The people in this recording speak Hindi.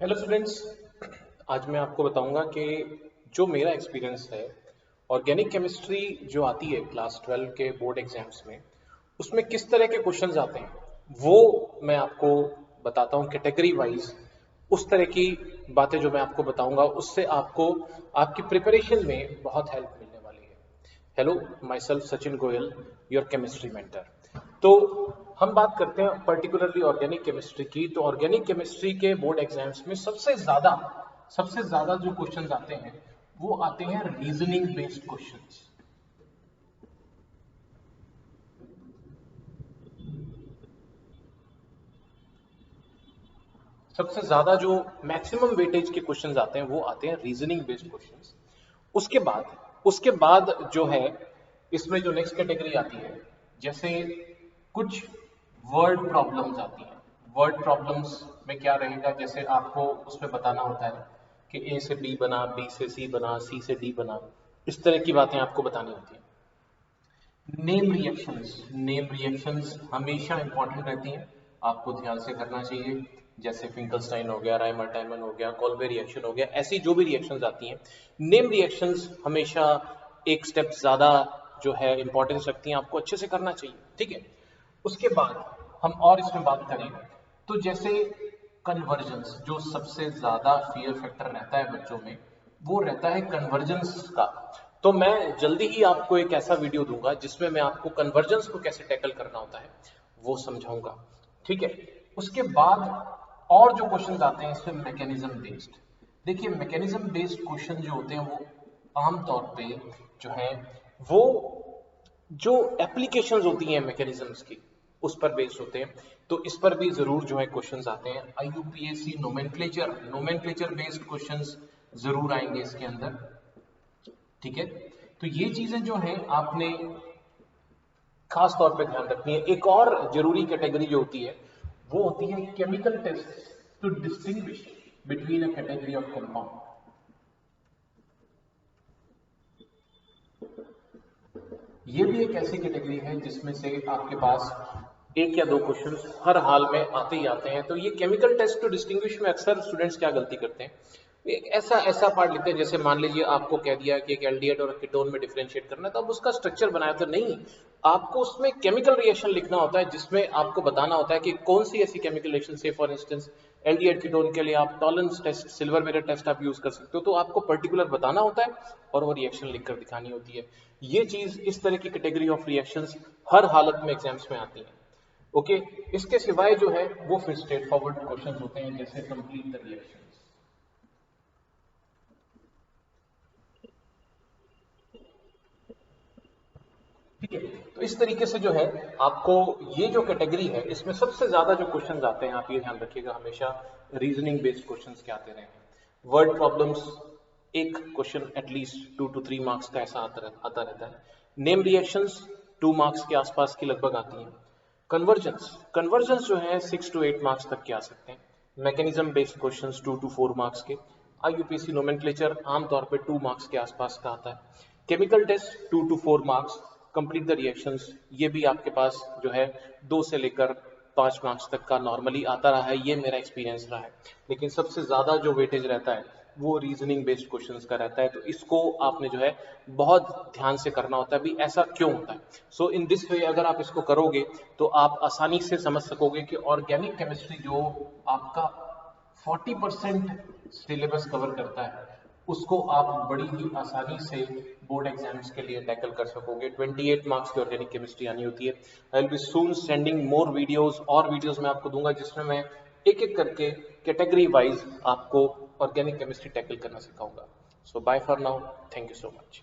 Hello students. आज मैं आपको बताऊंगा कि जो मेरा एक्सपीरियंस है ऑर्गेनिक केमिस्ट्री जो आती है क्लास 12 के बोर्ड एग्जाम्स में, उसमें किस तरह के क्वेश्चंस आते हैं वो मैं आपको बताता हूँ कैटेगरी वाइज। उस तरह की बातें जो मैं आपको बताऊंगा उससे आपको आपकी प्रिपरेशन में बहुत हेल्प मिलने वाली है। Hello, my self Sachin Goyal, your chemistry mentor. तो हम बात करते हैं पर्टिकुलरली ऑर्गेनिक केमिस्ट्री की। तो ऑर्गेनिक केमिस्ट्री के बोर्ड एग्जाम्स में सबसे ज्यादा जो क्वेश्चंस आते हैं वो आते हैं रीजनिंग बेस्ड क्वेश्चंस। सबसे ज्यादा जो मैक्सिमम वेटेज के क्वेश्चंस आते हैं वो आते हैं रीजनिंग बेस्ड क्वेश्चंस। उसके बाद जो है इसमें जो नेक्स्ट कैटेगरी आती है, जैसे कुछ वर्ड प्रॉब्लम्स आती हैं। वर्ड प्रॉब्लम्स में क्या रहेगा, जैसे आपको उसमें बताना होता है कि ए से बी बना, बी से सी बना, सी से डी बना। इस तरह की बातें आपको बतानी होती हैं। नेम रिएक्शंस हमेशा इंपॉर्टेंट रहती हैं, आपको ध्यान से करना चाहिए। जैसे फिंकलस्टाइन हो गया, राइमर टाइमन हो गया, कॉल्बे रिएक्शन हो गया, ऐसी जो भी रिएक्शंस आती हैं, नेम रिएक्शंस हमेशा एक स्टेप ज्यादा जो है इंपॉर्टेंस रखती हैं, आपको अच्छे से करना चाहिए। ठीक है। उसके बाद हम और इसमें बात करें तो जैसे कन्वर्जेंस, जो सबसे ज्यादा फियर फैक्टर रहता है बच्चों में, वो रहता है कन्वर्जेंस का। तो मैं जल्दी ही आपको एक ऐसा वीडियो दूंगा जिसमें मैं आपको कन्वर्जेंस को कैसे टैकल करना होता है वो समझाऊंगा। ठीक है। उसके बाद और जो क्वेश्चन आते हैं इसमें मैकेनिज्म बेस्ड। देखिए, मैकेनिज्म बेस्ड क्वेश्चन जो होते हैं वो आमतौर पे जो है वो जो एप्लीकेशंस होती हैं मैकेनिज्म्स की उस पर बेस्ड होते हैं। तो इस पर भी जरूर जो है क्वेश्चंस आते हैं। आईयूपीएससी नोमेनक्लेचर बेस्ड क्वेश्चंस जरूर आएंगे इसके अंदर। ठीक है। तो ये चीजें जो है आपने खास तौर पे ध्यान रखनी है। एक और जरूरी कैटेगरी जो होती है वो होती है chemical test to distinguish between a category of compound. ये भी एक ऐसी कैटेगरी है जिसमें से आपके पास एक या दो क्वेश्चन हर हाल में आते ही आते हैं। तो ये केमिकल टेस्ट टू डिस्टिंग्विश में अक्सर स्टूडेंट्स क्या गलती करते हैं, एक ऐसा ऐसा पार्ट लिखते हैं जैसे मान लीजिए आपको कह दिया कि एक एल्डिहाइड और कीटोन में डिफरेंशिएट करना है, तो अब उसका स्ट्रक्चर बनाया। तो नहीं, आपको उसमें केमिकल रिएक्शन लिखना होता है जिसमें आपको बताना होता है कि कौन सी ऐसी केमिकल रिएक्शन से, फॉर इंस्टेंस एल्डिहाइड कीटोन के लिए आप tolerance test, silver mirror test आप यूज कर सकते हो। तो आपको पर्टिकुलर बताना होता है और वो रिएक्शन लिखकर दिखानी होती है। ये चीज, इस तरह की कैटेगरी ऑफ रिएक्शंस हर हालत में एग्जाम्स में आती है। ओके। इसके सिवाय जो है वो फिर स्ट्रेट फॉरवर्ड क्वेश्चन होते हैं, जैसे कंप्लीट द रिएक्शन। ठीक है। तो इस तरीके से जो है आपको ये जो कैटेगरी है इसमें सबसे ज्यादा जो क्वेश्चंस आते हैं, आप ये ध्यान रखिएगा हमेशा रीजनिंग बेस्ड क्वेश्चंस के आते रहे हैं। वर्ड प्रॉब्लम्स एक क्वेश्चन एटलीस्ट 2 to 3 मार्क्स का ऐसा आता रहता है। नेम रिएक्शंस 2 मार्क्स के आसपास की लगभग आती हैं। कन्वर्जेंस कन्वर्जेंस जो है 6 to 8 मार्क्स तक के आ सकते हैं। Mechanism based questions 2 to 4 marks के। आईयूपीएससी नोमेनक्लेचर आमतौर पे 2 मार्क्स के आसपास का आता है। Chemical test 2 to 4 marks. Complete the reactions ये भी आपके पास जो है 2 से लेकर 5 मार्क्स तक का नॉर्मली आता रहा है, ये मेरा एक्सपीरियंस रहा है। लेकिन सबसे ज्यादा जो वेटेज रहता है वो रीजनिंग बेस्ड क्वेश्चंस का रहता है। तो इसको आपने जो है बहुत ध्यान से करना होता है भी ऐसा क्यों होता है। सो इन दिस वे अगर आप इसको करोगे तो आप आसानी से समझ सकोगे कि ऑर्गेनिक केमिस्ट्री जो आपका 40% सिलेबस कवर करता है उसको आप बड़ी ही आसानी से बोर्ड एग्जाम्स के लिए टैकल कर सकोगे। 28 मार्क्स की ऑर्गेनिक केमिस्ट्री आनी होती है। I will be soon sending more videos, और वीडियोस मैं आपको दूंगा जिसमें मैं एक एक करके कैटेगरी वाइज आपको ऑर्गेनिक केमिस्ट्री टैकल करना सिखाऊंगा। So bye for now, thank you so much.